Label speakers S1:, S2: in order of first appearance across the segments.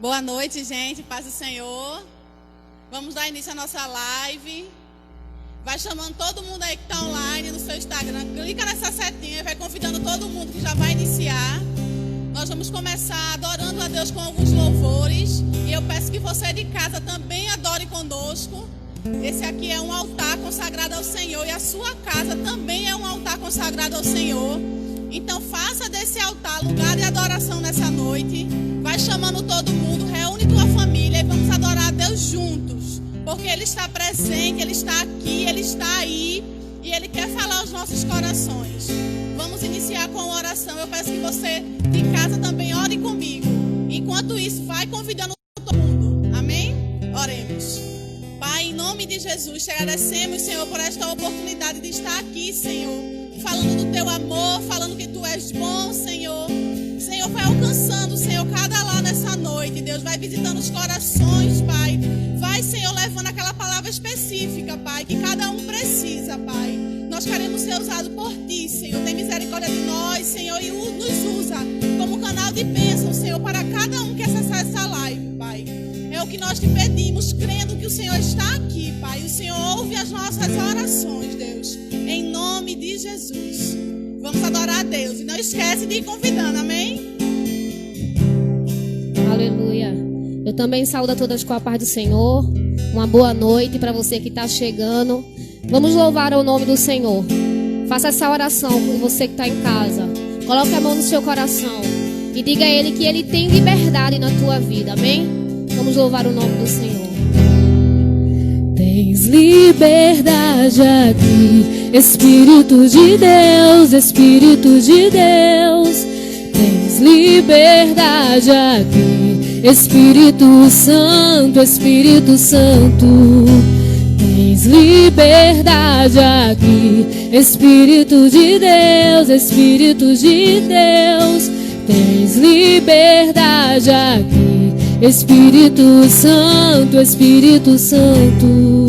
S1: Boa noite, gente. Paz do Senhor. Vamos dar início à nossa live. Vai chamando todo mundo aí que está online no seu Instagram. Clica nessa setinha e vai convidando todo mundo que já vai iniciar. Nós vamos começar adorando a Deus com alguns louvores. E eu peço que você de casa também adore conosco. Esse aqui é um altar consagrado ao Senhor. E a sua casa também é um altar consagrado ao Senhor. Então faça desse altar lugar de adoração nessa noite. Vai chamando todo mundo, reúne tua família e vamos adorar a Deus juntos. Porque Ele está presente, Ele está aqui, Ele está aí. E Ele quer falar aos nossos corações. Vamos iniciar com a oração. Eu peço que você de casa também ore comigo. Enquanto isso, vai convidando todo mundo. Amém? Oremos. Pai, em nome de Jesus, te agradecemos, Senhor, por esta oportunidade de estar aqui, Senhor. Falando do teu amor, falando que tu és bom, Senhor. Senhor, vai alcançando, Senhor, cada lá nessa noite. Deus vai visitando os corações, Pai. Vai, Senhor, levando aquela palavra específica, Pai, que cada um precisa, Pai. Nós queremos ser usados por Ti, Senhor. Tem misericórdia de nós, Senhor, e nos usa como canal de bênção, Senhor, para cada um que acessar essa live, Pai. É o que nós te pedimos, crendo que o Senhor está aqui, Pai. O Senhor ouve as nossas orações, Deus. Em nome de Jesus. Vamos adorar a Deus. E não esquece de ir convidando, amém?
S2: Aleluia. Eu também saúdo a todas com a paz do Senhor. Uma boa noite para você que está chegando. Vamos louvar o nome do Senhor. Faça essa oração com você que está em casa. Coloque a mão no seu coração e diga a Ele que Ele tem liberdade na tua vida, amém? Vamos louvar o nome do Senhor.
S3: Tens liberdade aqui, Espírito de Deus, Espírito de Deus. Tens liberdade aqui, Espírito Santo, Espírito Santo. Tens liberdade aqui, Espírito de Deus, Espírito de Deus. Tens liberdade aqui, Espírito Santo, Espírito Santo.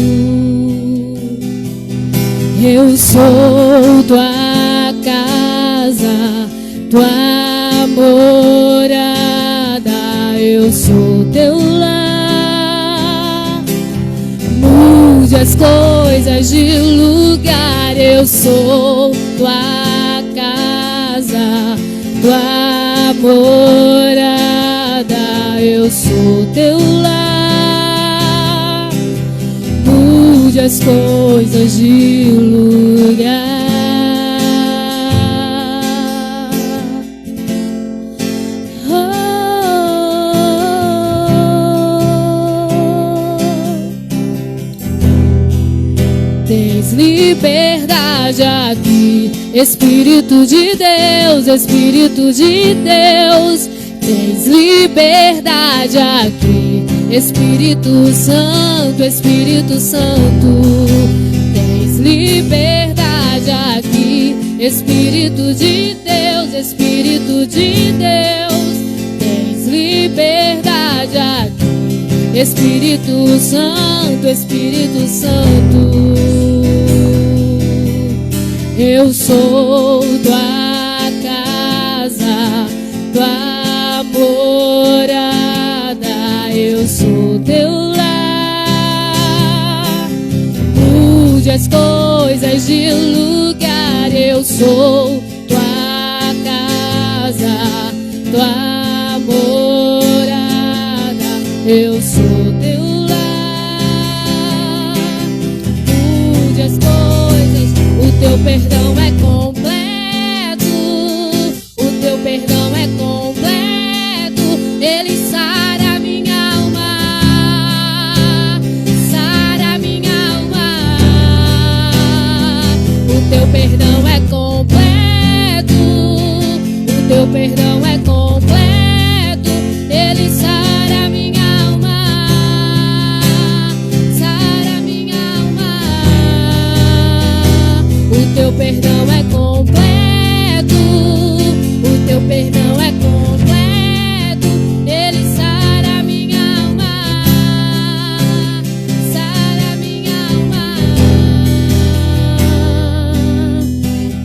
S3: Eu sou tua casa, tua morada. Eu sou teu lar. Mude as coisas de lugar. Eu sou tua casa, tua morada. Eu sou teu lar. Mude as coisas de lugar. Tens liberdade aqui, Espírito de Deus, Espírito de Deus. Tens liberdade aqui, Espírito Santo, Espírito Santo. Tens liberdade aqui, Espírito de Deus, Espírito de Deus. Tens liberdade aqui, Espírito Santo, Espírito Santo. Eu sou tua casa, tua morada. Eu sou teu lar. Mude as coisas de lugar. Eu sou tua casa, tua morada. Eu sou teu lar. Mude as coisas. O teu perdão é completo. O teu perdão é completo. Ele sara minha alma. Sara minha alma. O teu perdão é completo. O teu perdão é completo. Ele sara minha alma. Sara minha alma. O teu perdão é completo. O teu perdão é completo. Ele sara minha alma. Sara minha alma.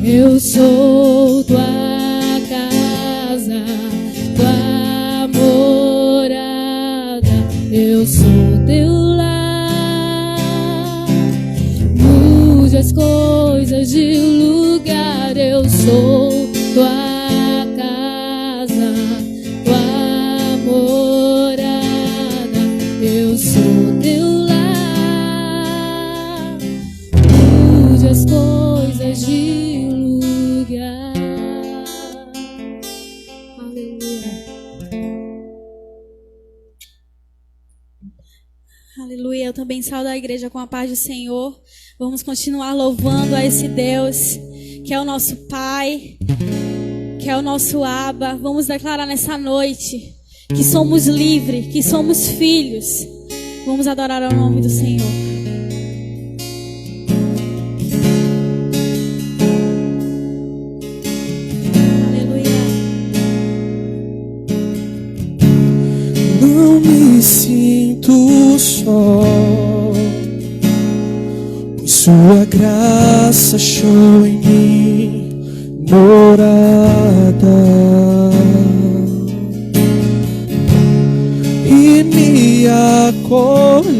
S3: Eu sou tua casa, tua morada. eu sou teu lar. Mude as coisas de lugar, eu sou tua casa, tua morada, eu sou teu lar. Mude as coisas de lugar.
S4: Aleluia, eu também saúdo a igreja com a paz do Senhor. Vamos continuar louvando a esse Deus, que é o nosso Pai, que é o nosso Abba. Vamos declarar nessa noite que somos livres, que somos filhos. Vamos adorar ao nome do Senhor.
S5: Não me sinto só, pois sua graça achou em mim morada, e me acolheu.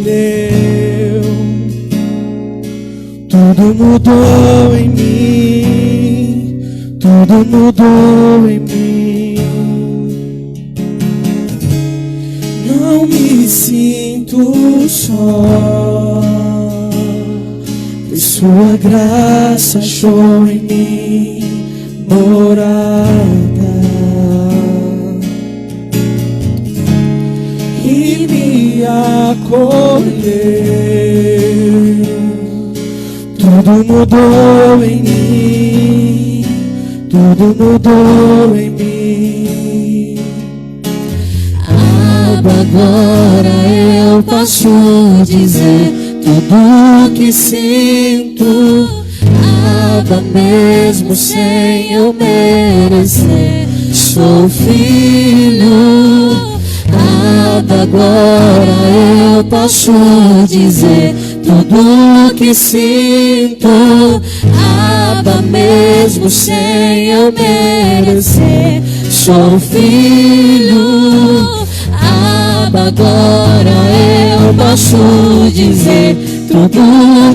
S5: Tudo mudou em mim, tudo mudou em mim. Não me sinto só, pois sua graça achou em mim morada, e me acolheu. Tudo mudou em mim, tudo mudou em mim. Agora eu posso dizer tudo que sinto, Abba, mesmo sem eu merecer. Sou filho, Abba, agora eu posso dizer tudo que sinto, Abba, mesmo sem eu merecer. Sou filho, Abba, agora eu posso dizer tudo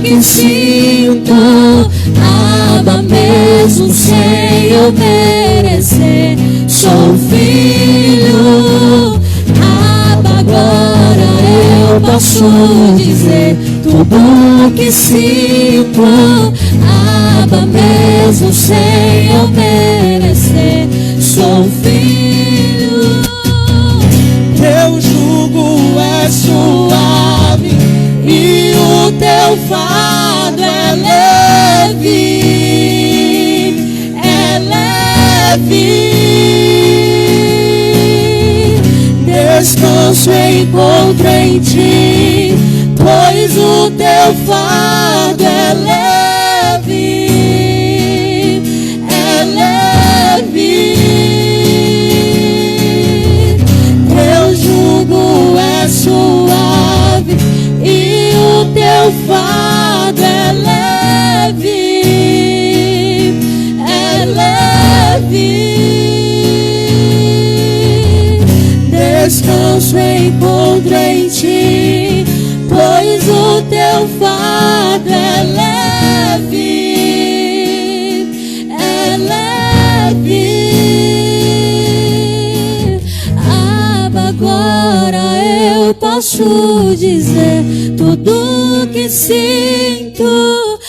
S5: que sinto, Abba, mesmo sem eu merecer. Sou filho, Abba, agora eu posso dizer tudo que sinto, Abba, mesmo sem eu merecer. Sou filho. Teu jugo é suave e o teu fardo é leve, é leve. Descanso encontro em ti, pois o teu fardo é leve, é leve. Teu jugo é suave e o teu fardo é leve, é leve. Descanso encontro em ti, pois o teu fardo é leve, é leve. Abba, agora eu posso dizer tudo que sinto,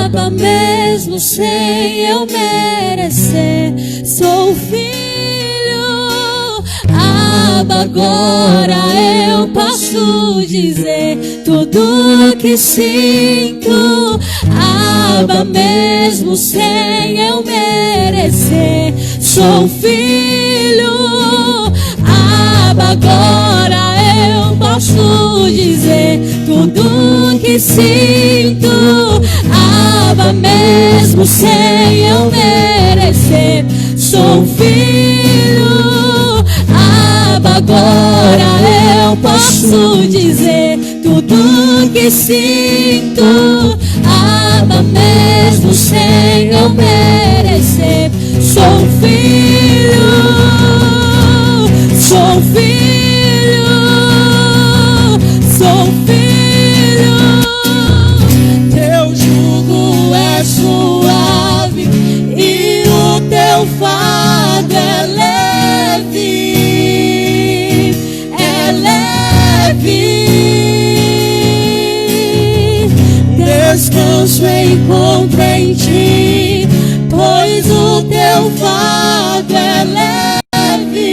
S5: Abba, mesmo sem eu merecer. Sou filho, Abba, agora eu posso dizer tudo que sinto, Abba, mesmo sem eu merecer. Sou filho, Abba, agora eu posso dizer tudo que sinto, Abba, mesmo sem eu merecer. Sou filho, Abba, agora eu posso dizer tudo que sinto, Abba, mesmo sem eu merecer. Sou filho, sou filho. descanso encontro em ti, pois o teu fardo é leve,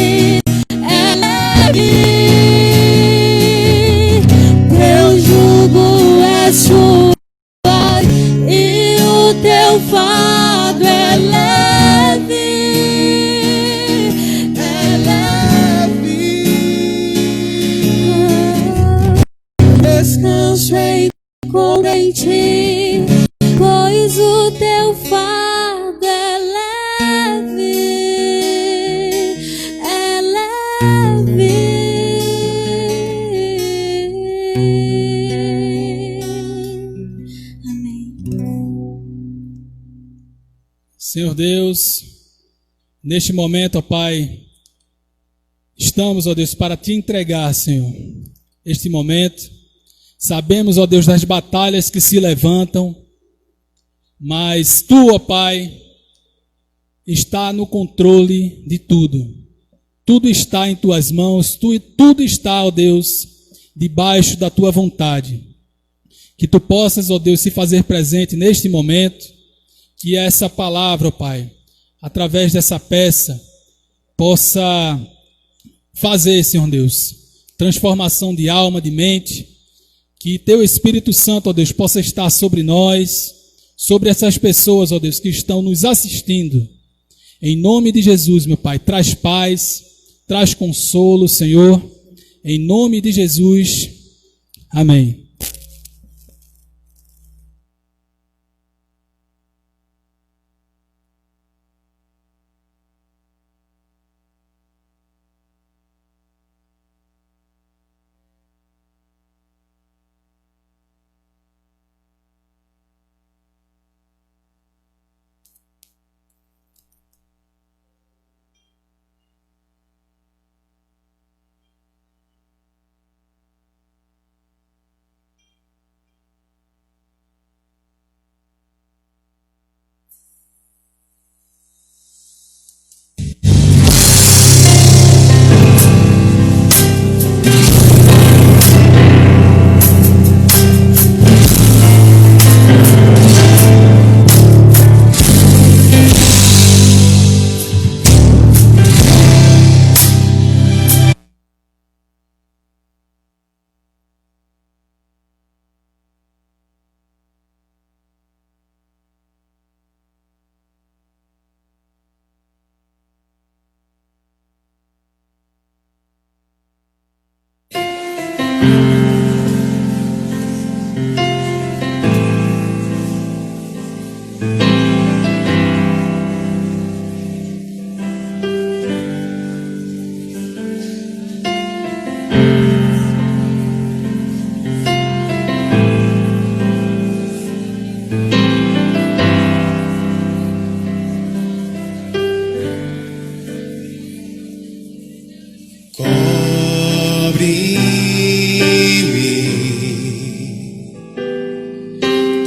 S5: é leve, teu jugo é suave e o teu fardo é leve, é leve. Descanso encontro em ti, pois o teu fardo é leve, é leve. Amém.
S6: Senhor Deus, neste momento, ó Pai, estamos, ó Deus, para te entregar, Senhor, este momento. Sabemos, ó Deus, das batalhas que se levantam, mas Tu, ó Pai, está no controle de tudo. Tudo está em Tuas mãos, tudo está, ó Deus, debaixo da Tua vontade. Que Tu possas, ó Deus, se fazer presente neste momento, que essa palavra, ó Pai, através dessa peça, possa fazer, Senhor Deus, transformação de alma, de mente. Que Teu Espírito Santo, ó Deus, possa estar sobre nós, sobre essas pessoas, ó Deus, que estão nos assistindo. Em nome de Jesus, meu Pai, traz paz, traz consolo, Senhor. Em nome de Jesus. Amém.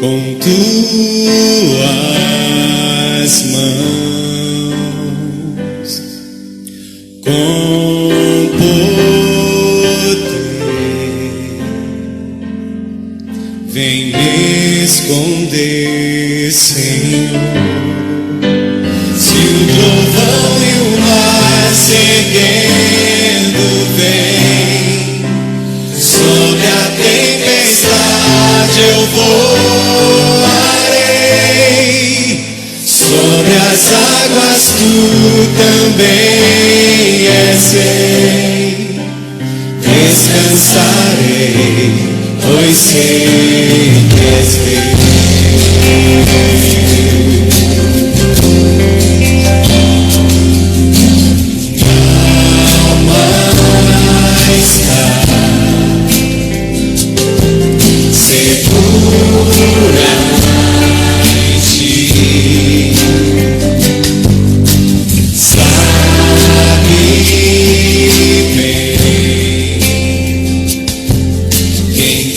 S7: Com tuas mãos, com poder, vem me esconder, Senhor. Se o trovão e o mar seguendo vem, sobre a tempestade eu voarei, sobre as águas tu também és rei. Descansarei, pois sei que és rei.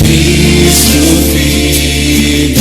S7: Cristo, Filho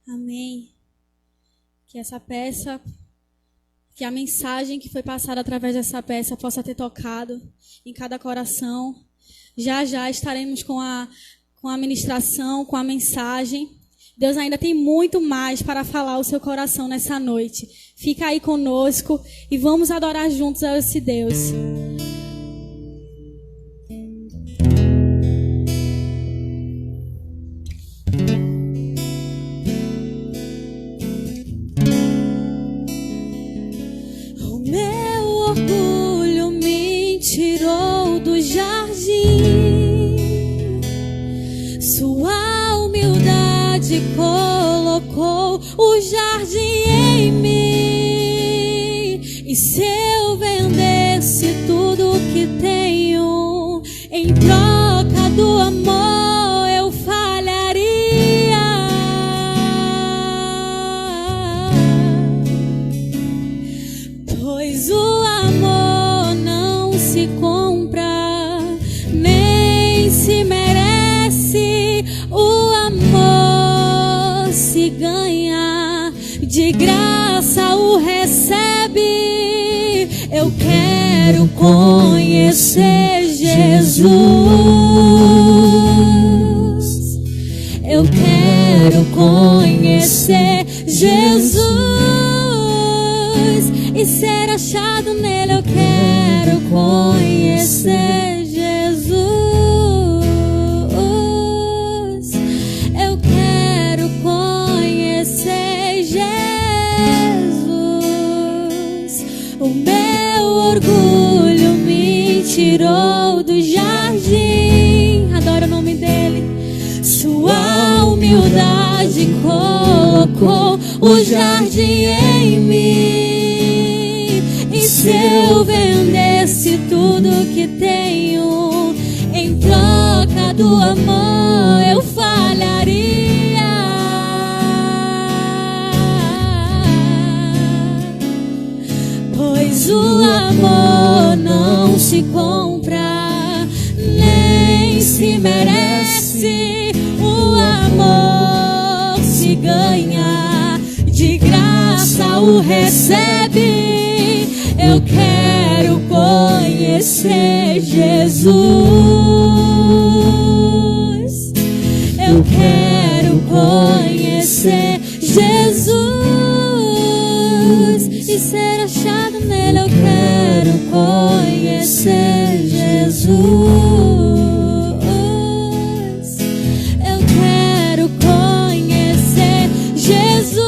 S4: Amém. Que essa peça, que a mensagem que foi passada através dessa peça possa ter tocado em cada coração. Já já estaremos com a ministração, com a mensagem. Deus ainda tem muito mais para falar ao seu coração nessa noite. Fica aí conosco e vamos adorar juntos a esse Deus.
S5: Colocou o jardim em mim. E se eu vendesse tudo que tenho em troca do amor, eu falharia. Pois o amor não se compra, nem se merece. O amor se ganha, de graça o recebe. Eu quero conhecer Jesus. Eu quero conhecer Jesus e ser achado nele. Eu quero conhecer Jesus. Eu quero conhecer Jesus. O meu orgulho me tirou do jardim. Adoro o nome dele. Sua humildade colocou o jardim em mim. E se eu vendesse tudo que tenho em troca do amor, eu falharia. Pois o amor não se compra, nem se merece. O amor se ganha, de graça o recebe. Eu quero conhecer Jesus. Eu quero conhecer Jesus e ser achado nele. Eu quero conhecer Jesus. Eu quero conhecer Jesus.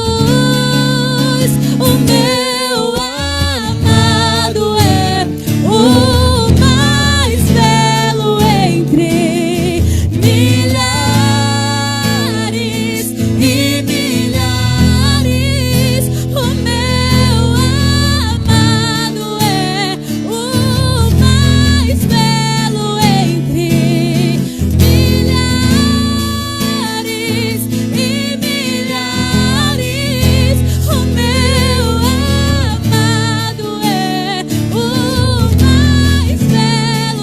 S5: O meu amado é o mais belo entre milhares e milhares. O meu amado é o mais belo entre milhares e milhares. O meu amado é o mais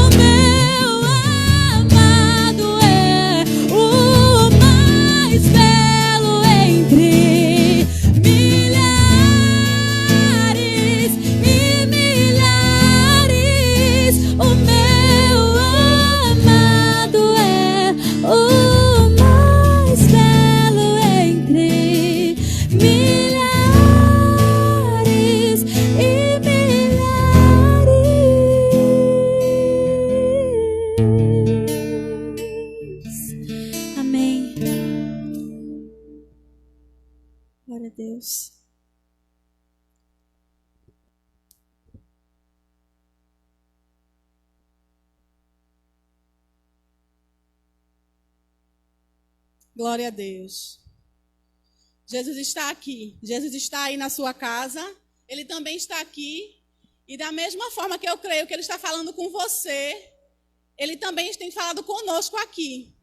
S5: belo entre milhares e milhares. O meu amado é o mais belo entre milhares e milhares. Amém. Glória a Deus.
S1: Glória a Deus. Jesus está aqui. Jesus está aí na sua casa. Ele também está aqui. E da mesma forma que eu creio que Ele está falando com você, Ele também tem falado conosco aqui.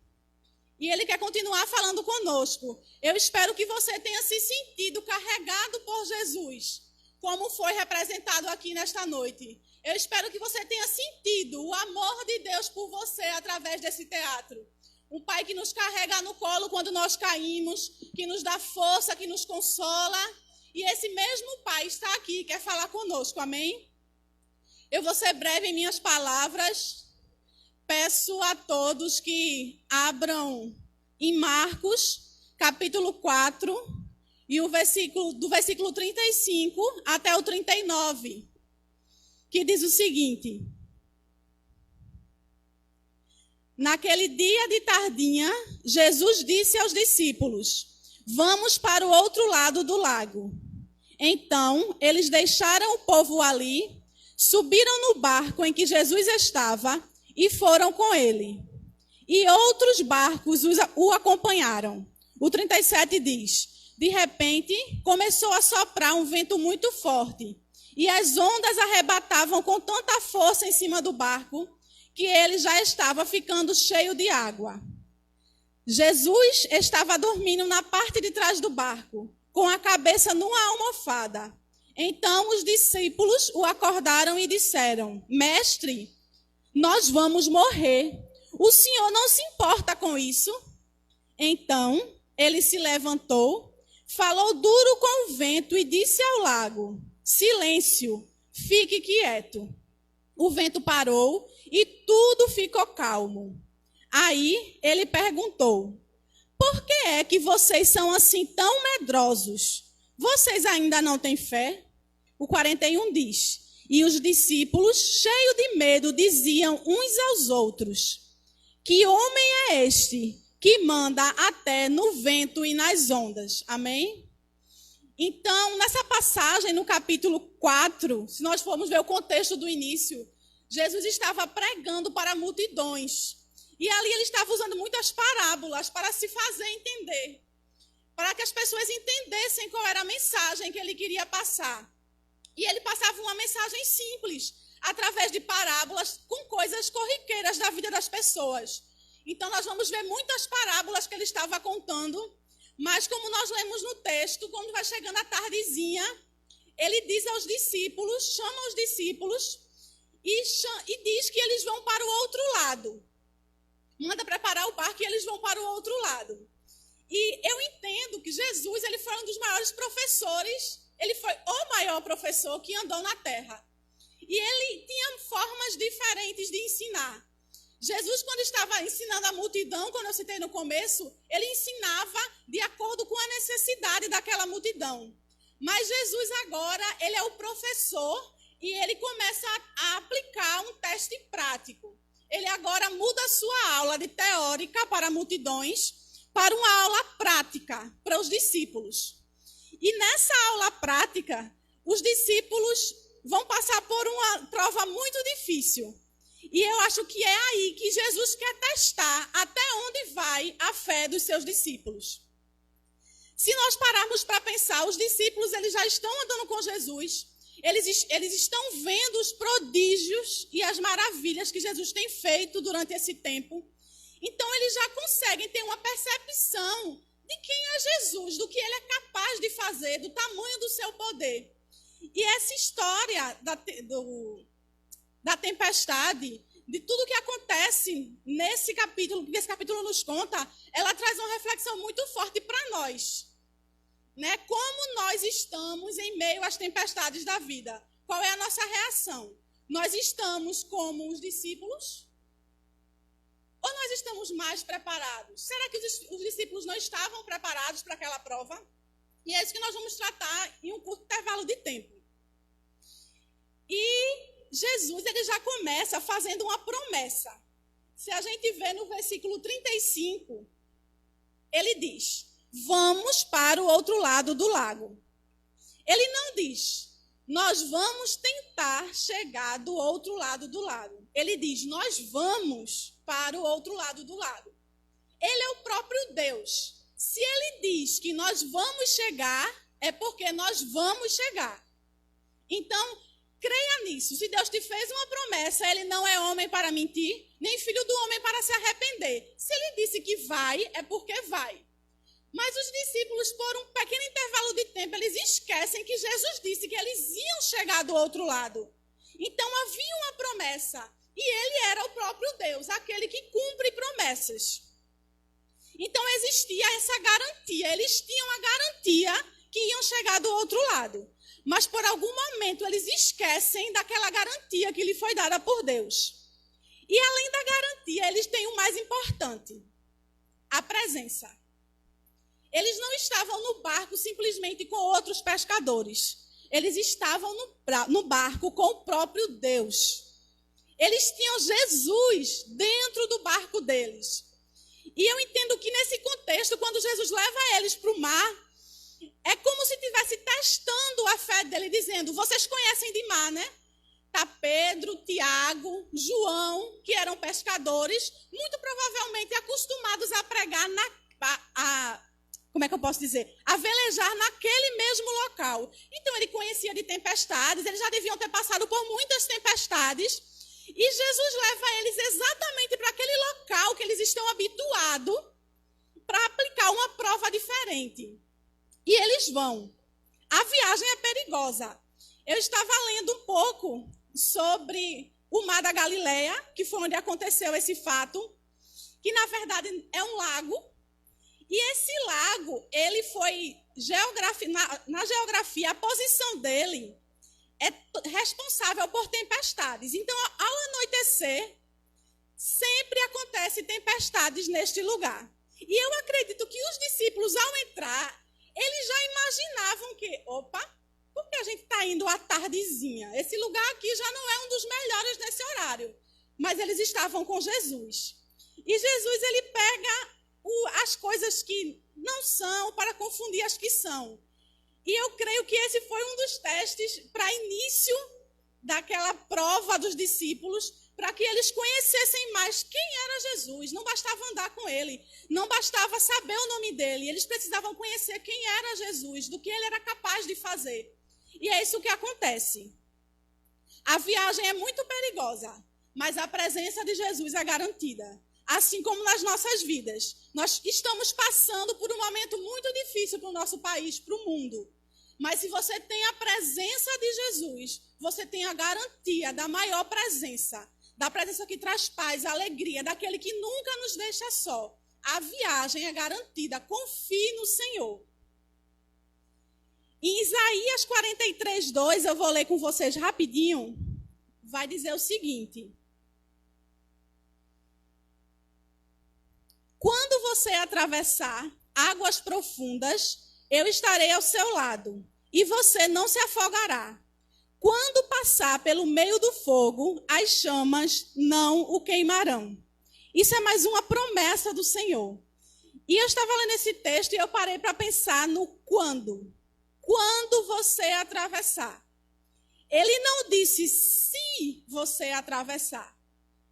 S1: E Ele quer continuar falando conosco. Eu espero que você tenha se sentido carregado por Jesus, como foi representado aqui nesta noite. Eu espero que você tenha sentido o amor de Deus por você através desse teatro. Um Pai que nos carrega no colo quando nós caímos, que nos dá força, que nos consola. E esse mesmo Pai está aqui, quer falar conosco, amém? Eu vou ser breve em minhas palavras. Peço a todos que abram em Marcos, capítulo 4, e do versículo 35 até o 39, que diz o seguinte: Naquele dia de tardinha, Jesus disse aos discípulos: Vamos para o outro lado do lago. Então, eles deixaram o povo ali, subiram no barco em que Jesus estava e foram com ele. E outros barcos o acompanharam. O 37 diz: De repente, começou a soprar um vento muito forte, e as ondas arrebatavam com tanta força em cima do barco, que ele já estava ficando cheio de água. Jesus estava dormindo na parte de trás do barco, com a cabeça numa almofada. Então os discípulos o acordaram e disseram: Mestre, nós vamos morrer. O senhor não se importa com isso? Então ele se levantou, falou duro com o vento e disse ao lago: Silêncio, fique quieto. O vento parou e tudo ficou calmo. Aí ele perguntou: Por que é que vocês são assim tão medrosos? Vocês ainda não têm fé? O 41 diz: E os discípulos, cheios de medo, diziam uns aos outros: Que homem é este que manda até no vento e nas ondas? Amém? Então, nessa passagem, no capítulo 4, se nós formos ver o contexto do início, Jesus estava pregando para multidões. E ali ele estava usando muitas parábolas para se fazer entender, para que as pessoas entendessem qual era a mensagem que ele queria passar. E ele passava uma mensagem simples, através de parábolas, com coisas corriqueiras da vida das pessoas. Então, nós vamos ver muitas parábolas que ele estava contando, mas como nós lemos no texto, quando vai chegando a tardezinha, ele diz aos discípulos, chama os discípulos e diz que eles vão para o outro lado. Manda preparar o barco e eles vão para o outro lado. E eu entendo que Jesus, ele foi um dos maiores professores, ele foi o maior professor que andou na terra. E ele tinha formas diferentes de ensinar. Jesus, quando estava ensinando a multidão, quando eu citei no começo, ele ensinava de acordo com a necessidade daquela multidão. Mas Jesus agora, ele é o professor e ele começa a aplicar um teste prático. Ele agora muda a sua aula de teórica para multidões para uma aula prática para os discípulos. E nessa aula prática, os discípulos vão passar por uma prova muito difícil. E eu acho que é aí que Jesus quer testar até onde vai a fé dos seus discípulos. Se nós pararmos para pensar, os discípulos eles já estão andando com Jesus, eles estão vendo os prodígios e as maravilhas que Jesus tem feito durante esse tempo. Então, eles já conseguem ter uma percepção de quem é Jesus, do que ele é capaz de fazer, do tamanho do seu poder. E essa história da tempestade, de tudo que acontece nesse capítulo, porque esse capítulo nos conta, ela traz uma reflexão muito forte para nós. Né? Como nós estamos em meio às tempestades da vida? Qual é a nossa reação? Nós estamos como os discípulos? Ou nós estamos mais preparados? Será que os discípulos não estavam preparados para aquela prova? E é isso que nós vamos tratar em um curto intervalo de tempo. E Jesus ele já começa fazendo uma promessa. Se a gente vê no versículo 35, ele diz: Vamos para o outro lado do lago. Ele não diz: Nós vamos tentar chegar do outro lado do lago. Ele diz: Nós vamos para o outro lado do lago. Ele é o próprio Deus. Se ele diz que nós vamos chegar, é porque nós vamos chegar. Então, creia nisso. Se Deus te fez uma promessa, ele não é homem para mentir, nem filho do homem para se arrepender. Se ele disse que vai, é porque vai. Mas os discípulos, por um pequeno intervalo de tempo, eles esquecem que Jesus disse que eles iam chegar do outro lado. Então, havia uma promessa. E ele era o próprio Deus, aquele que cumpre promessas. Então, existia essa garantia. Eles tinham a garantia que iam chegar do outro lado. Mas, por algum momento, eles esquecem daquela garantia que lhe foi dada por Deus. E, além da garantia, eles têm o mais importante: a presença. Eles não estavam no barco simplesmente com outros pescadores. Eles estavam no barco com o próprio Deus. Eles tinham Jesus dentro do barco deles. E eu entendo que nesse contexto, quando Jesus leva eles para o mar, é como se estivesse testando a fé dele, dizendo: vocês conhecem de mar, né? Tá Pedro, Tiago, João, que eram pescadores, muito provavelmente acostumados a pregar como é que eu posso dizer? A velejar naquele mesmo local. Então, ele conhecia de tempestades, eles já deviam ter passado por muitas tempestades. E Jesus leva eles exatamente para aquele local que eles estão habituados para aplicar uma prova diferente. E eles vão. A viagem é perigosa. Eu estava lendo um pouco sobre o Mar da Galileia, que foi onde aconteceu esse fato, que na verdade é um lago. E esse lago, ele foi, na geografia, a posição dele é responsável por tempestades. Então, ao anoitecer, sempre acontecem tempestades neste lugar. E eu acredito que os discípulos, ao entrar, eles já imaginavam que, por que a gente está indo à tardezinha? Esse lugar aqui já não é um dos melhores nesse horário. Mas eles estavam com Jesus. E Jesus, ele pega as coisas que não são para confundir as que são. E eu creio que esse foi um dos testes para início daquela prova dos discípulos, para que eles conhecessem mais quem era Jesus. Não bastava andar com ele, não bastava saber o nome dele, eles precisavam conhecer quem era Jesus, do que ele era capaz de fazer. E é isso que acontece. A viagem é muito perigosa, mas a presença de Jesus é garantida. Assim como nas nossas vidas. Nós estamos passando por um momento muito difícil para o nosso país, para o mundo. Mas se você tem a presença de Jesus, você tem a garantia da maior presença, da presença que traz paz, alegria, daquele que nunca nos deixa só. A viagem é garantida, confie no Senhor. Em Isaías 43:2, eu vou ler com vocês rapidinho, vai dizer o seguinte: quando você atravessar águas profundas, eu estarei ao seu lado, e você não se afogará. Quando passar pelo meio do fogo, as chamas não o queimarão. Isso é mais uma promessa do Senhor. E eu estava lendo esse texto e eu parei para pensar no quando. Quando você atravessar. Ele não disse se você atravessar.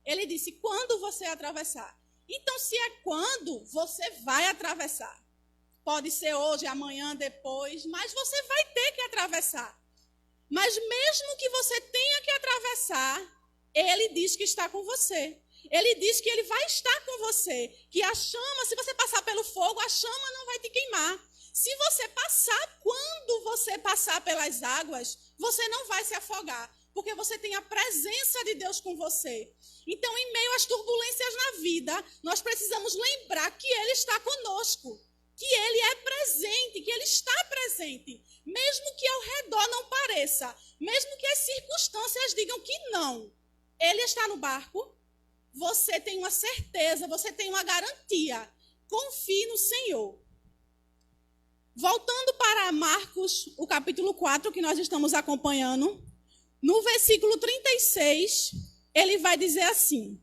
S1: Ele disse quando você atravessar. Então, se é quando, você vai atravessar. Pode ser hoje, amanhã, depois, mas você vai ter que atravessar. Mas mesmo que você tenha que atravessar, ele diz que está com você. Ele diz que ele vai estar com você. Que a chama, se você passar pelo fogo, a chama não vai te queimar. Se você passar, quando você passar pelas águas, você não vai se afogar. Porque você tem a presença de Deus com você. Então, em meio às turbulências na vida, nós precisamos lembrar que Ele está conosco. Que Ele é presente, que Ele está presente. Mesmo que ao redor não pareça, mesmo que as circunstâncias digam que não. Ele está no barco, você tem uma certeza, você tem uma garantia. Confie no Senhor. Voltando para Marcos, o capítulo 4, que nós estamos acompanhando, no versículo 36, ele vai dizer assim: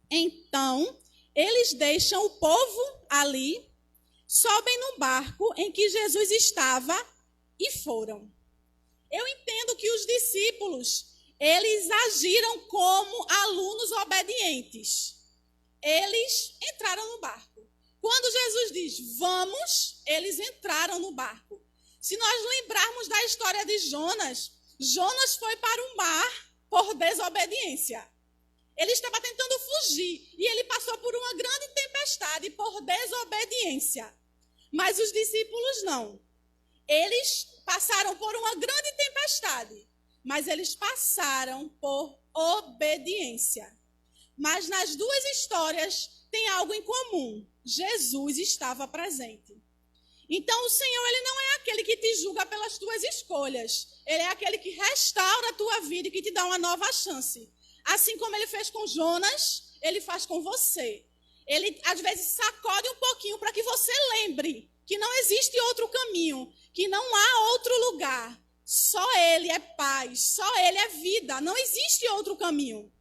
S1: então, eles deixam o povo ali, sobem no barco em que Jesus estava e foram. Eu entendo que os discípulos, eles agiram como alunos obedientes. Eles entraram no barco. Quando Jesus diz, vamos, eles entraram no barco. Se nós lembrarmos da história de Jonas, Jonas foi para o mar por desobediência. Ele estava tentando fugir e ele passou por uma grande tempestade por desobediência. Mas os discípulos não. Eles passaram por uma grande tempestade, mas eles passaram por obediência. Mas nas duas histórias tem algo em comum. Jesus estava presente. Então o Senhor, ele não é aquele que te julga pelas tuas escolhas. Ele é aquele que restaura a tua vida e que te dá uma nova chance. Assim como ele fez com Jonas, ele faz com você. Ele às vezes sacode um pouquinho para que você lembre que não existe outro caminho, que não há outro lugar. Só Ele é paz, só Ele é vida, não existe outro caminho.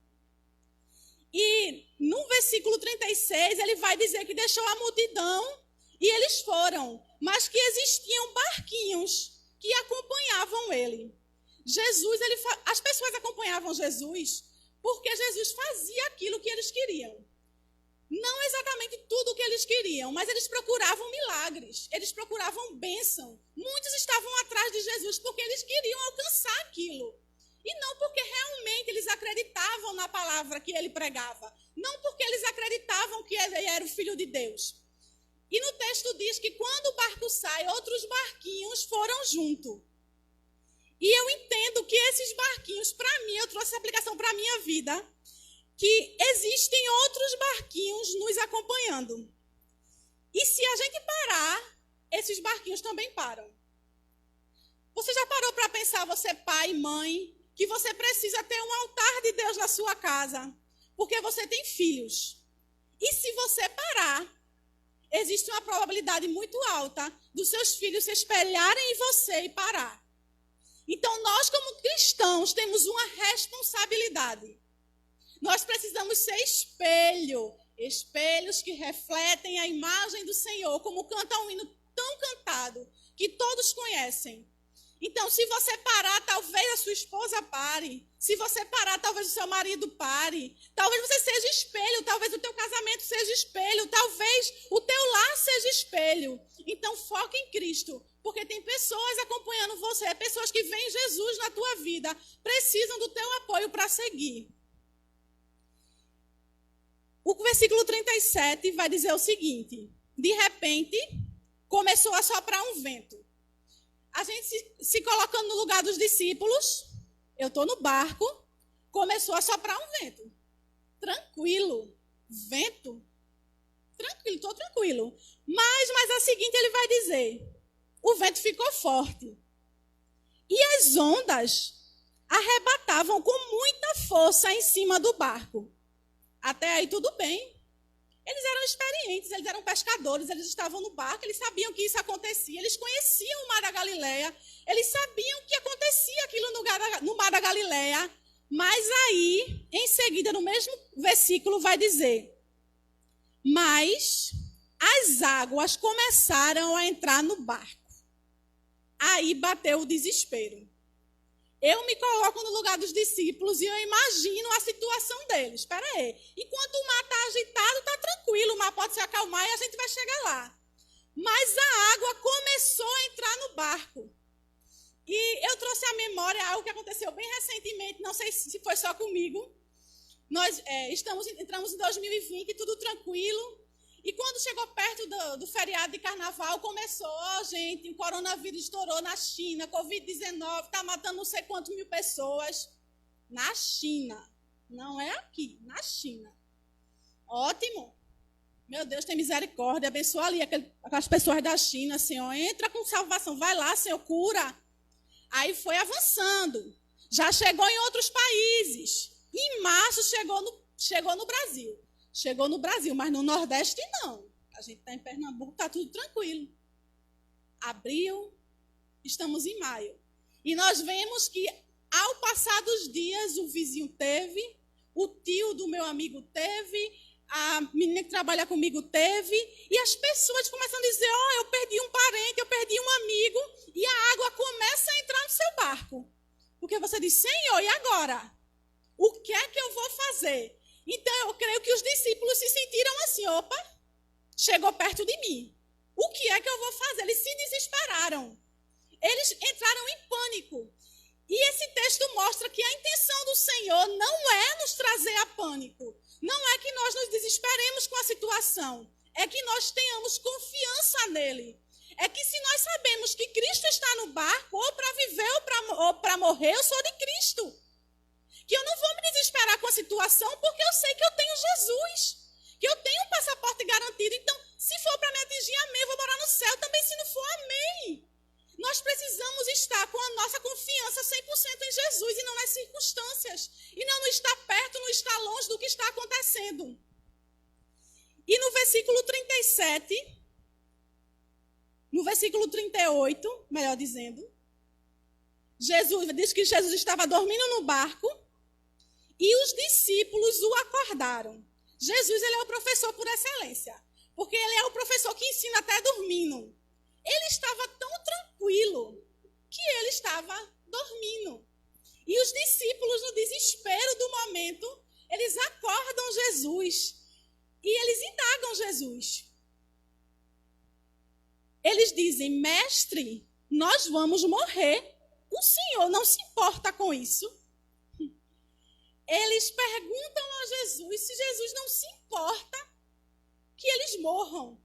S1: E no versículo 36, ele vai dizer que deixou a multidão e eles foram, mas que existiam barquinhos que acompanhavam ele. Jesus, as pessoas acompanhavam Jesus porque Jesus fazia aquilo que eles queriam. Não exatamente tudo o que eles queriam, mas eles procuravam milagres, eles procuravam bênção. Muitos estavam atrás de Jesus porque eles queriam alcançar aquilo. E não porque realmente eles acreditavam na palavra que ele pregava. Não porque eles acreditavam que ele era o Filho de Deus. E no texto diz que quando o barco sai, outros barquinhos foram junto. E eu entendo que esses barquinhos, para mim, eu trouxe essa aplicação para a minha vida, que existem outros barquinhos nos acompanhando. E se a gente parar, esses barquinhos também param. Você já parou para pensar, você pai, mãe, que você precisa ter um altar de Deus na sua casa, porque você tem filhos. E se você parar, existe uma probabilidade muito alta dos seus filhos se espelharem em você e parar. Então, nós como cristãos temos uma responsabilidade. Nós precisamos ser espelhos que refletem a imagem do Senhor, como canta um hino tão cantado, que todos conhecem. Então, se você parar, talvez a sua esposa pare. Se você parar, talvez o seu marido pare. Talvez você seja espelho, talvez o teu casamento seja espelho, talvez o teu lar seja espelho. Então, foca em Cristo, porque tem pessoas acompanhando você, pessoas que veem Jesus na tua vida, precisam do teu apoio para seguir. O versículo 37 vai dizer o seguinte: de repente, começou a soprar um vento. A gente se colocando no lugar dos discípulos, eu estou no barco, começou a soprar um vento. Tranquilo. Vento. Tranquilo, estou tranquilo. Mas a seguinte ele vai dizer: o vento ficou forte. E as ondas arrebatavam com muita força em cima do barco. Até aí tudo bem. Eles eram experientes, eles eram pescadores, eles estavam no barco, eles sabiam que isso acontecia, eles conheciam o Mar da Galileia, eles sabiam que acontecia aquilo no Mar da Galileia. Mas aí, em seguida, no mesmo versículo, vai dizer: mas as águas começaram a entrar no barco. Aí bateu o desespero. Eu me coloco no lugar dos discípulos e eu imagino a situação deles. Espera aí. Enquanto o mar está agitado, está tranquilo. O mar pode se acalmar e a gente vai chegar lá. Mas a água começou a entrar no barco. E eu trouxe à memória algo que aconteceu bem recentemente. Não sei se foi só comigo. Nós entramos em 2020, tudo tranquilo. E quando chegou perto do feriado de carnaval, começou, gente, o coronavírus estourou na China, Covid-19, está matando não sei quantas mil pessoas. Na China. Não é aqui, na China. Ótimo. Meu Deus, tem misericórdia, abençoa ali aquelas pessoas da China, Senhor. Entra com salvação, vai lá, Senhor, cura. Aí foi avançando. Já chegou em outros países. Em março chegou no Brasil. Chegou no Brasil, mas no Nordeste não. A gente está em Pernambuco, está tudo tranquilo. Abril, estamos em maio. E nós vemos que, ao passar dos dias, o vizinho teve, o tio do meu amigo teve, a menina que trabalha comigo teve, e as pessoas começam a dizer: eu perdi um parente, eu perdi um amigo, e a água começa a entrar no seu barco. Porque você diz: Senhor, e agora? O que é que eu vou fazer? Então, eu creio que os discípulos se sentiram assim: opa, chegou perto de mim. O que é que eu vou fazer? Eles se desesperaram. Eles entraram em pânico. E esse texto mostra que a intenção do Senhor não é nos trazer a pânico. Não é que nós nos desesperemos com a situação. É que nós tenhamos confiança nele. É que se nós sabemos que Cristo está no barco, ou para viver ou para morrer, eu sou de Cristo. Que eu não vou me desesperar com a situação, porque eu sei que eu tenho Jesus, que eu tenho um passaporte garantido. Então, se for para me atingir, amém, eu vou morar no céu. Também, se não for, amém. Nós precisamos estar com a nossa confiança 100% em Jesus e não nas circunstâncias. E não estar perto, não estar longe do que está acontecendo. E no versículo 37, no versículo 38, melhor dizendo, diz que Jesus estava dormindo no barco. E os discípulos o acordaram. Jesus, ele é o professor por excelência. Porque ele é o professor que ensina até dormindo. Ele estava tão tranquilo que ele estava dormindo. E os discípulos, no desespero do momento, eles acordam Jesus. E eles indagam Jesus. Eles dizem: mestre, nós vamos morrer. O Senhor não se importa com isso? Eles perguntam a Jesus se Jesus não se importa que eles morram.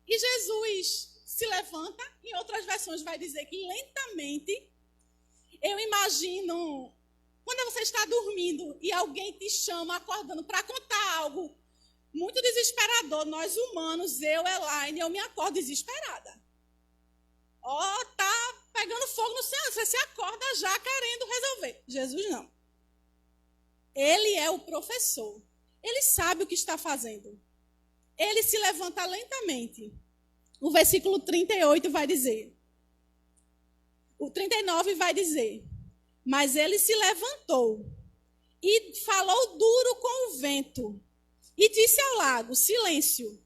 S1: E Jesus se levanta, em outras versões vai dizer que lentamente. Eu imagino, quando você está dormindo e alguém te chama acordando para contar algo muito desesperador, nós humanos, eu, Elaine, eu me acordo desesperada. Tá pegando fogo no céu, você se acorda já querendo resolver. Jesus não. Ele é o professor. Ele sabe o que está fazendo. Ele se levanta lentamente. O versículo 38 vai dizer. O 39 vai dizer. Mas ele se levantou e falou duro com o vento. E disse ao lago, silêncio,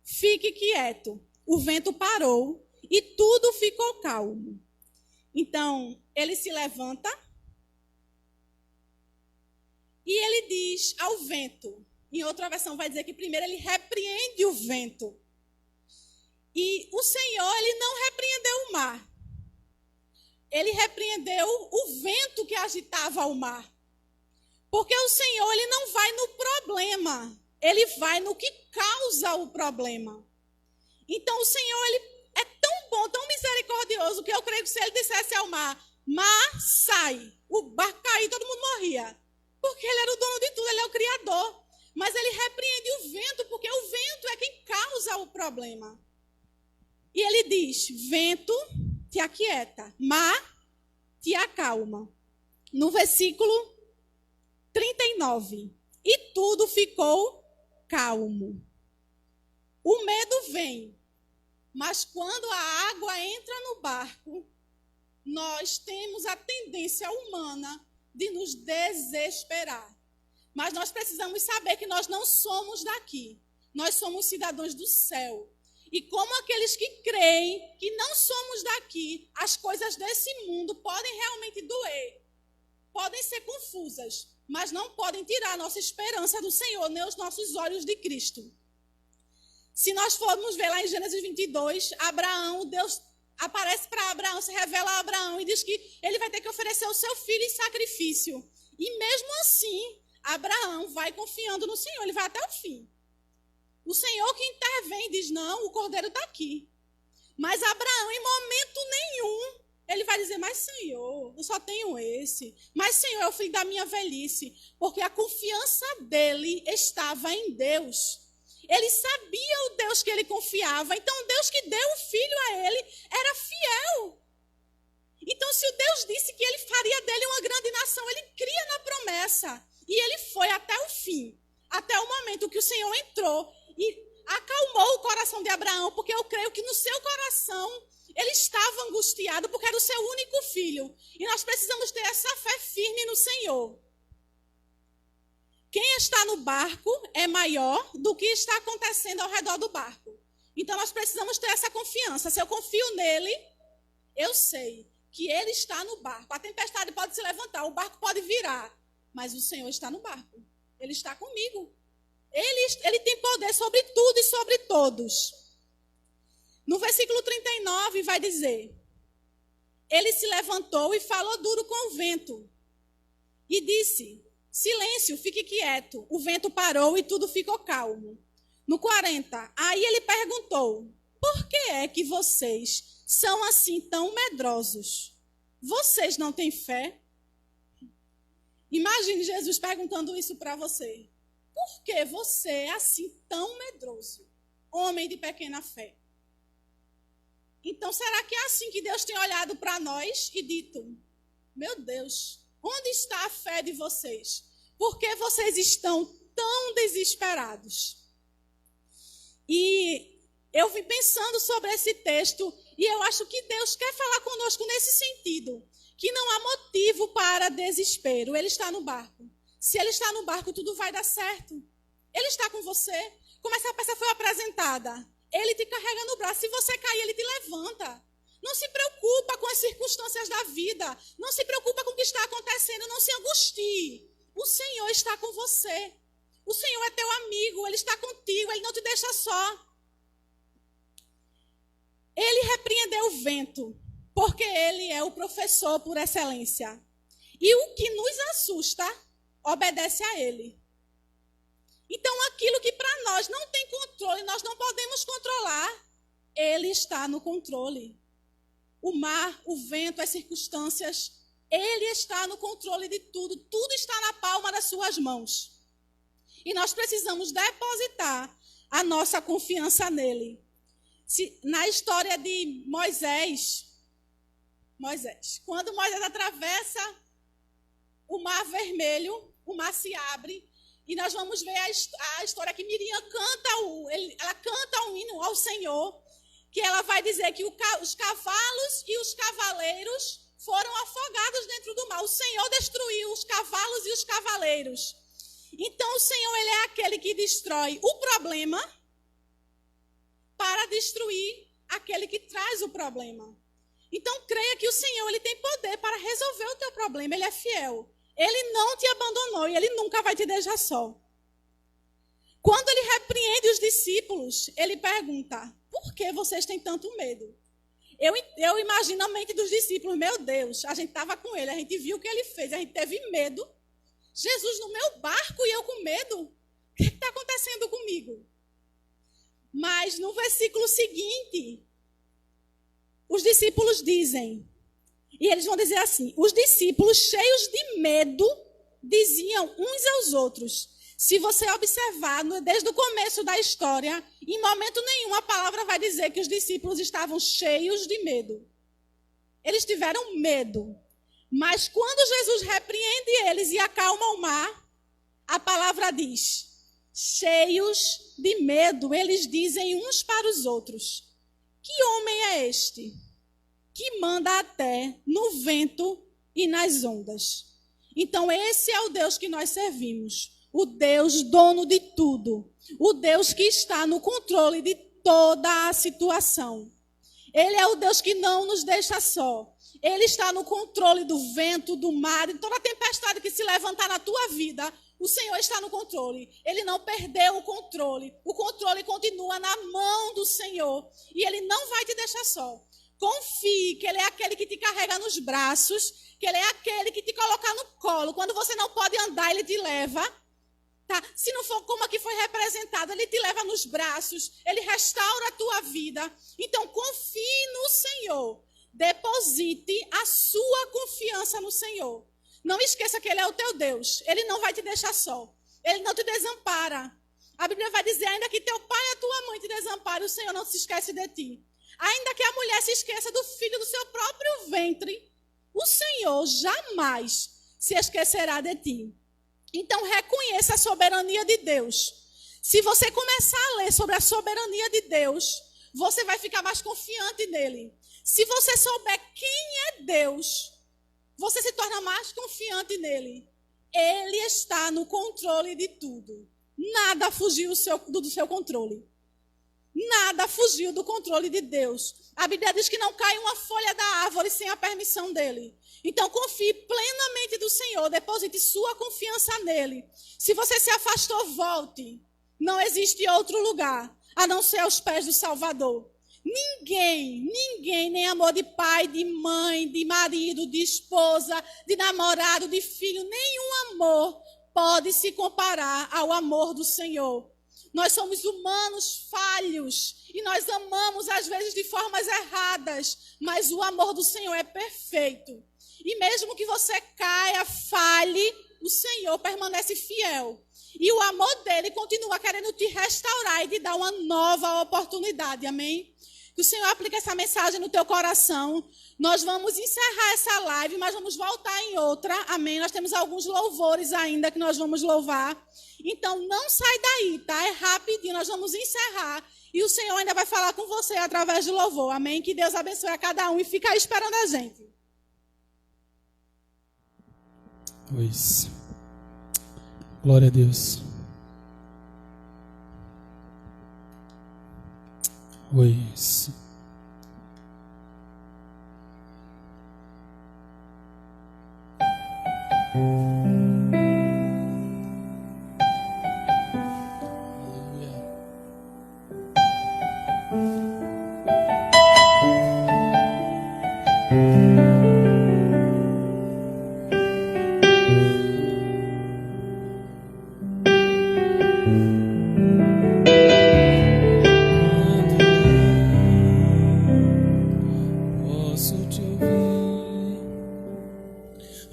S1: fique quieto. O vento parou e tudo ficou calmo. Então, ele se levanta e ele diz ao vento. Em outra versão vai dizer que primeiro ele repreende o vento. E o Senhor, ele não repreendeu o mar. Ele repreendeu o vento que agitava o mar. Porque o Senhor, ele não vai no problema. Ele vai no que causa o problema. Então, o Senhor, ele é tão bom, tão misericordioso, que eu creio que se ele dissesse ao mar, mar, sai, o barco caía, todo mundo morria. Porque ele era o dono de tudo, ele é o Criador. Mas ele repreende o vento, porque o vento é quem causa o problema. E ele diz, vento, te aquieta, mar, te acalma. No versículo 39, e tudo ficou calmo. O medo vem, mas quando a água entra no barco, nós temos a tendência humana de nos desesperar. Mas nós precisamos saber que nós não somos daqui. Nós somos cidadãos do céu. E como aqueles que creem que não somos daqui, as coisas desse mundo podem realmente doer, podem ser confusas, mas não podem tirar a nossa esperança do Senhor, nem os nossos olhos de Cristo. Se nós formos ver lá em Gênesis 22, Abraão, Deus aparece para Abraão, se revela a Abraão e diz que ele vai ter que oferecer o seu filho em sacrifício. E mesmo assim, Abraão vai confiando no Senhor, ele vai até o fim. O Senhor que intervém diz, não, o cordeiro está aqui. Mas Abraão, em momento nenhum, ele vai dizer, mas Senhor, eu só tenho esse. Mas Senhor, é o filho da minha velhice. Porque a confiança dele estava em Deus. Ele sabia o Deus que ele confiava. Então, o Deus que deu o filho a ele era fiel. Então, se o Deus disse que ele faria dele uma grande nação, ele cria na promessa. E ele foi até o fim. Até o momento que o Senhor entrou e acalmou o coração de Abraão, porque eu creio que no seu coração ele estava angustiado, porque era o seu único filho. E nós precisamos ter essa fé firme no Senhor. Quem está no barco é maior do que está acontecendo ao redor do barco. Então nós precisamos ter essa confiança. Se eu confio nele, eu sei que ele está no barco. A tempestade pode se levantar, o barco pode virar, mas o Senhor está no barco. Ele está comigo. Ele tem poder sobre tudo e sobre todos. No versículo 39 vai dizer, ele se levantou e falou duro com o vento. E disse, silêncio, fique quieto. O vento parou e tudo ficou calmo. No 40, aí ele perguntou, por que é que vocês são assim tão medrosos? Vocês não têm fé? Imagine Jesus perguntando isso para você. Por que você é assim tão medroso? Homem de pequena fé. Então, será que é assim que Deus tem olhado para nós e dito, meu Deus, onde está a fé de vocês? Por que vocês estão tão desesperados? E eu vim pensando sobre esse texto e eu acho que Deus quer falar conosco nesse sentido. Que não há motivo para desespero. Ele está no barco. Se ele está no barco, tudo vai dar certo. Ele está com você. Como essa peça foi apresentada. Ele te carrega no braço. Se você cair, ele te levanta. Não se preocupa com as circunstâncias da vida. Não se preocupa com o que está acontecendo. Não se angustie. O Senhor está com você. O Senhor é teu amigo. Ele está contigo. Ele não te deixa só. Ele repreendeu o vento. Porque ele é o professor por excelência. E o que nos assusta, obedece a ele. Então, aquilo que para nós não tem controle, nós não podemos controlar, Ele está no controle. O mar, o vento, as circunstâncias, Ele está no controle de tudo. Tudo está na palma das suas mãos. E nós precisamos depositar a nossa confiança nele. Na história de Moisés, quando Moisés atravessa o Mar Vermelho, o mar se abre, e nós vamos ver a história que Miriam ela canta um hino ao Senhor, que ela vai dizer que os cavalos e os cavaleiros foram afogados dentro do mar. O Senhor destruiu os cavalos e os cavaleiros. Então, o Senhor, Ele é aquele que destrói o problema para destruir aquele que traz o problema. Então, creia que o Senhor, Ele tem poder para resolver o teu problema. Ele é fiel. Ele não te abandonou e Ele nunca vai te deixar só. Quando Ele repreende os discípulos, Ele pergunta: por que vocês têm tanto medo? Eu imagino a mente dos discípulos: meu Deus, a gente estava com Ele, a gente viu o que Ele fez, a gente teve medo. Jesus no meu barco e eu com medo? O que está acontecendo comigo? Mas no versículo seguinte, os discípulos dizem, e eles vão dizer assim: os discípulos, cheios de medo, diziam uns aos outros. Se você observar, desde o começo da história, em momento nenhum a palavra vai dizer que os discípulos estavam cheios de medo. Eles tiveram medo. Mas quando Jesus repreende eles e acalma o mar, a palavra diz: cheios de medo, eles dizem uns para os outros: que homem é este que manda até no vento e nas ondas? Então esse é o Deus que nós servimos. O Deus dono de tudo. O Deus que está no controle de toda a situação. Ele é o Deus que não nos deixa só. Ele está no controle do vento, do mar, de toda a tempestade que se levantar na tua vida. O Senhor está no controle. Ele não perdeu o controle. O controle continua na mão do Senhor. E Ele não vai te deixar só. Confie que Ele é aquele que te carrega nos braços, que Ele é aquele que te coloca no colo. Quando você não pode andar, Ele te leva. Tá? Se não for como aqui foi representado, Ele te leva nos braços, Ele restaura a tua vida. Então, confie no Senhor. Deposite a sua confiança no Senhor. Não esqueça que Ele é o teu Deus. Ele não vai te deixar só. Ele não te desampara. A Bíblia vai dizer: ainda que teu pai e a tua mãe te desamparem, o Senhor não se esquece de ti. Ainda que a mulher se esqueça do filho do seu próprio ventre, o Senhor jamais se esquecerá de ti. Então, reconheça a soberania de Deus. Se você começar a ler sobre a soberania de Deus, você vai ficar mais confiante nele. Se você souber quem é Deus, você se torna mais confiante nele. Ele está no controle de tudo. Nada fugiu do seu controle. Nada fugiu do controle de Deus. A Bíblia diz que não cai uma folha da árvore sem a permissão dele. Então, confie plenamente do Senhor. Deposite sua confiança nele. Se você se afastou, volte. Não existe outro lugar a não ser aos pés do Salvador. Ninguém, nem amor de pai, de mãe, de marido, de esposa, de namorado, de filho, nenhum amor pode se comparar ao amor do Senhor. Nós somos humanos falhos e nós amamos às vezes de formas erradas, mas o amor do Senhor é perfeito. E mesmo que você caia, falhe, o Senhor permanece fiel. E o amor dele continua querendo te restaurar e te dar uma nova oportunidade, amém? Que o Senhor aplique essa mensagem no teu coração. Nós vamos encerrar essa live, mas vamos voltar em outra, amém? Nós temos alguns louvores ainda que nós vamos louvar. Então, não sai daí, tá? É rapidinho, nós vamos encerrar. E o Senhor ainda vai falar com você através do louvor, amém? Que Deus abençoe a cada um e fica aí esperando a gente.
S6: Pois. Glória a Deus. Pois.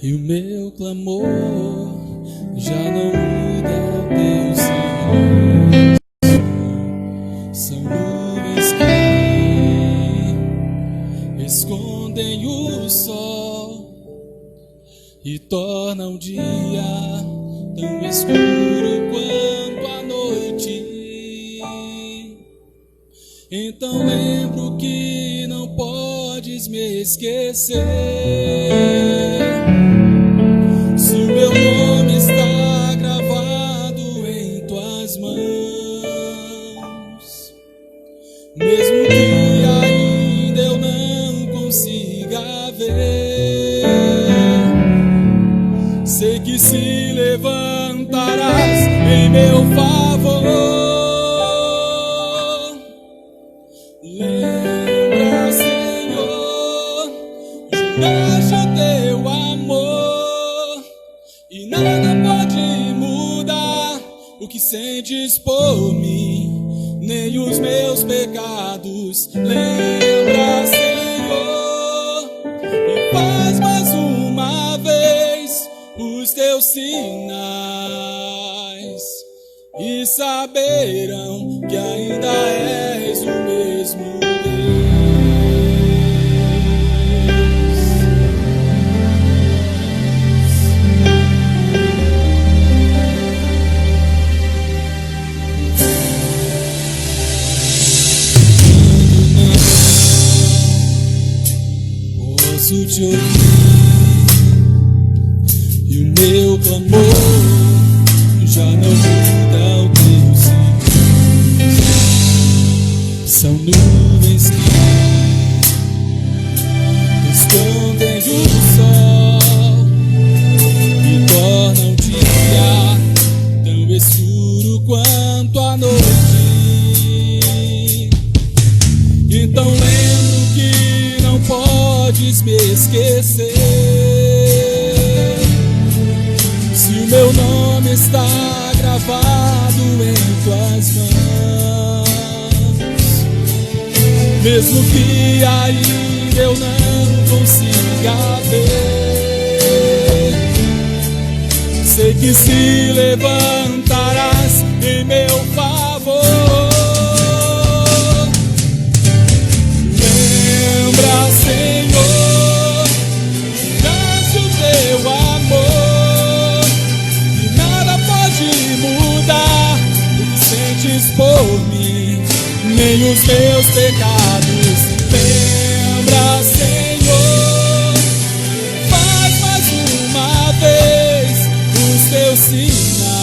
S6: e o meu clamor já não muda ao teu silêncio. São nuvens que escondem o sol e tornam o dia tão escuro quanto a noite. Então lembro que não podes me esquecer. Se o meu nome está gravado em tuas mãos, mesmo que ainda eu não consiga ver, sei que se levantarás em meu favor. Lembra, Senhor, juraste o teu amor, e nada pode mudar o que sentes por mim, nem os meus pecados. Lembra, Senhor, e faz mais uma vez os teus sinais, e saberão que ainda és o mesmo Deus. Posso te ouvir e o meu clamor já não muda ao teu silêncio. São nuvens que escondem o sol e tornam o dia tão escuro quanto a noite. Então lembro que não podes me esquecer. Se o meu nome está gravado em tuas mãos, mesmo que ainda eu não consiga ver, sei que se levantarás em meu favor. Lembra, Senhor, juraste o teu amor, e nada pode mudar o que sentes por mim, nem os meus pecados. Lembra, Senhor, faz mais uma vez os teus sinais,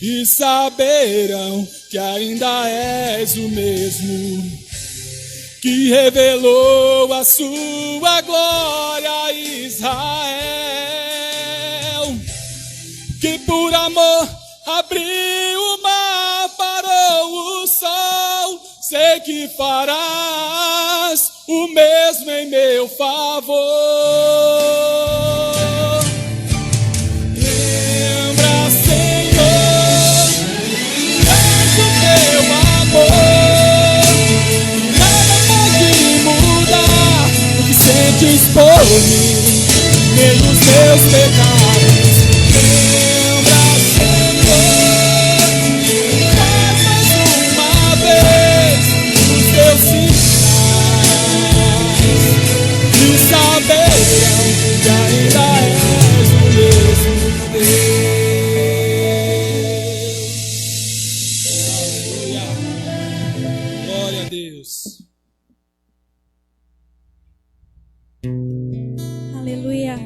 S6: e saberão que ainda és o mesmo que revelou a sua glória a Israel, que por amor abriu o mar, parou o sol. Sei que farás o mesmo em meu favor. Lembra, Senhor, és o teu amor, nada pode mudar o que sentes por mim, nem os meus pecados. Lembra, Senhor, faz mais uma vez os teus sinais, e saberão que ainda és o mesmo Deus. Aleluia. Glória a Deus.
S4: Aleluia.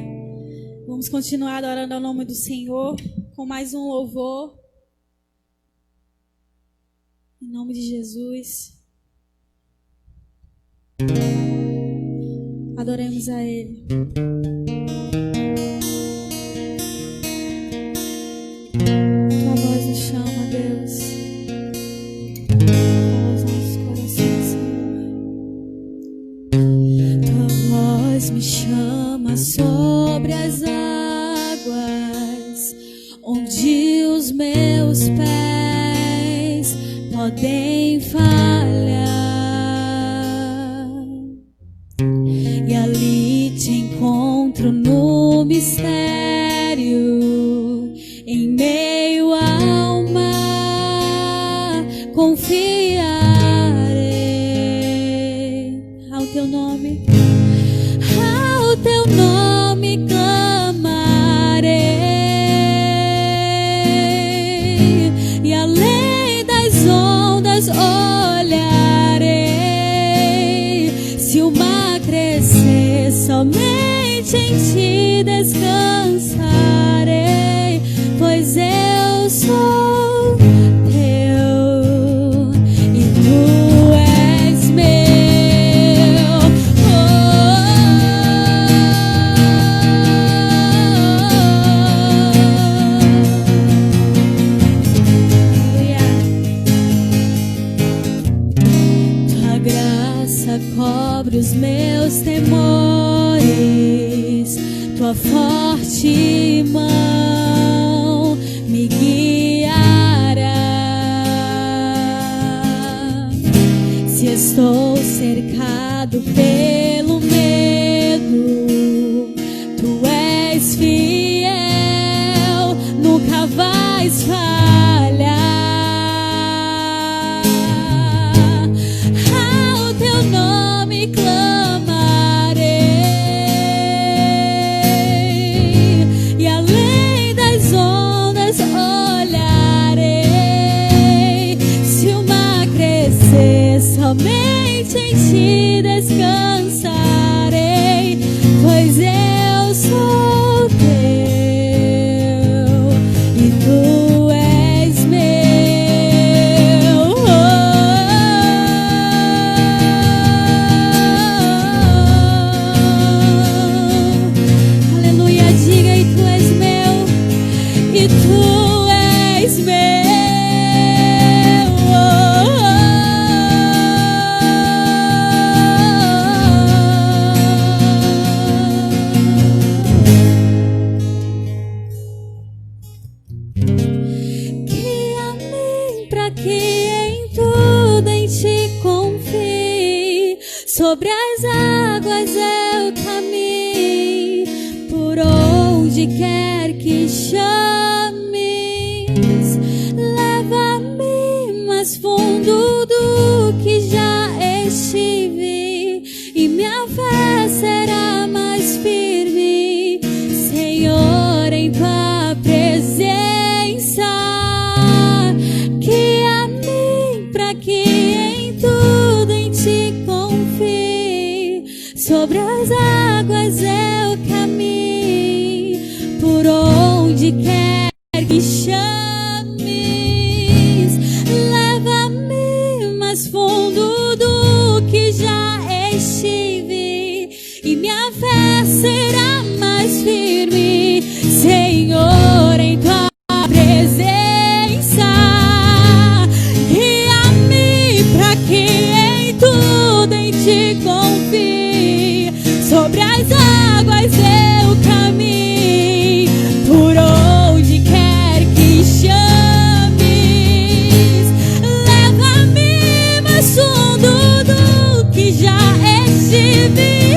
S4: Vamos continuar adorando ao nome do Senhor com mais um louvor. Em nome de Jesus. Adoremos a Ele. Tua voz nos chama, Deus. Fala aos nossos corações, Senhor. Tua voz me chama sobre as águas, onde os meus pés podem falhar, e ali te encontro. encontro no mistério, em meio ao mar, confiarei ao teu nome, ao teu nome clamarei, e além das ondas olharei. Se o mar crescer, somente em ti descansarei, pois eu sou teu e tu és meu. Tua graça cobre os meus temores, tua forte mão me guiará. Se estou cercado pelo medo, tu és fiel, nunca vais falhar. Ao teu nome clamarei, e além das ondas olharei. Se o mar crescer, somente em ti descansarei, pois eu sou teu e tu és meu. Aleluia, diga: e tu és meu, e tu és meu. Guia-me pra que em tudo em ti confie, sobre as águas eu caminho, por onde quer que chames. Leva-me mais fundo do que já estive, e minha fé será mais firme, Senhor, em tua presença. Guia-me pra que em tudo em ti confie, sobre as águas eu caminho, por onde quer que chames. Leva-me mais fundo do que já estive, e minha fé será mais firme, Senhor, em tua presença. Guia-me pra que em tudo em ti confie, sobre as águas eu caminho, por onde quer que chames. Leva-me mais fundo do que já estive,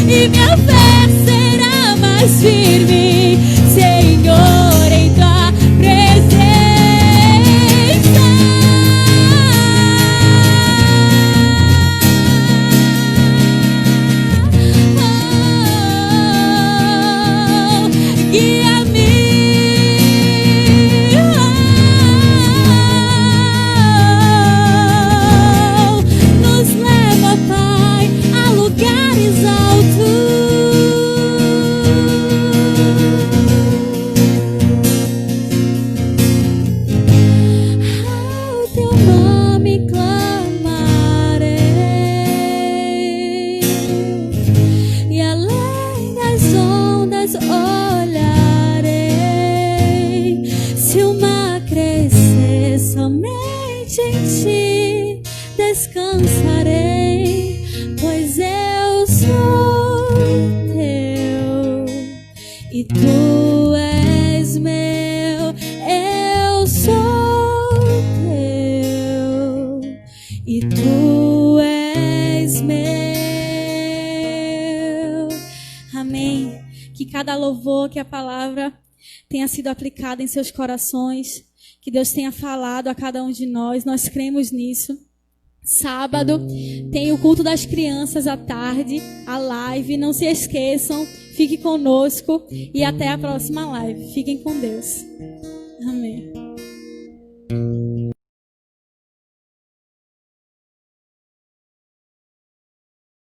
S4: e minha fé será mais firme, Senhor, em tua presença. Nos leva, Pai, a lugares ao teu nome clamarei, e além das ondas olharei. Se o mar crescer, somente em ti descansarei, pois eu sou teu e tu és meu. Eu sou teu e tu és meu. Amém. cada louvor, que a palavra tenha sido aplicada em seus corações, que Deus tenha falado a cada um de nós. Nós cremos nisso. Sábado tem o culto das crianças à tarde, a live. Não se esqueçam, fique conosco e até a próxima live. Fiquem com Deus. Amém.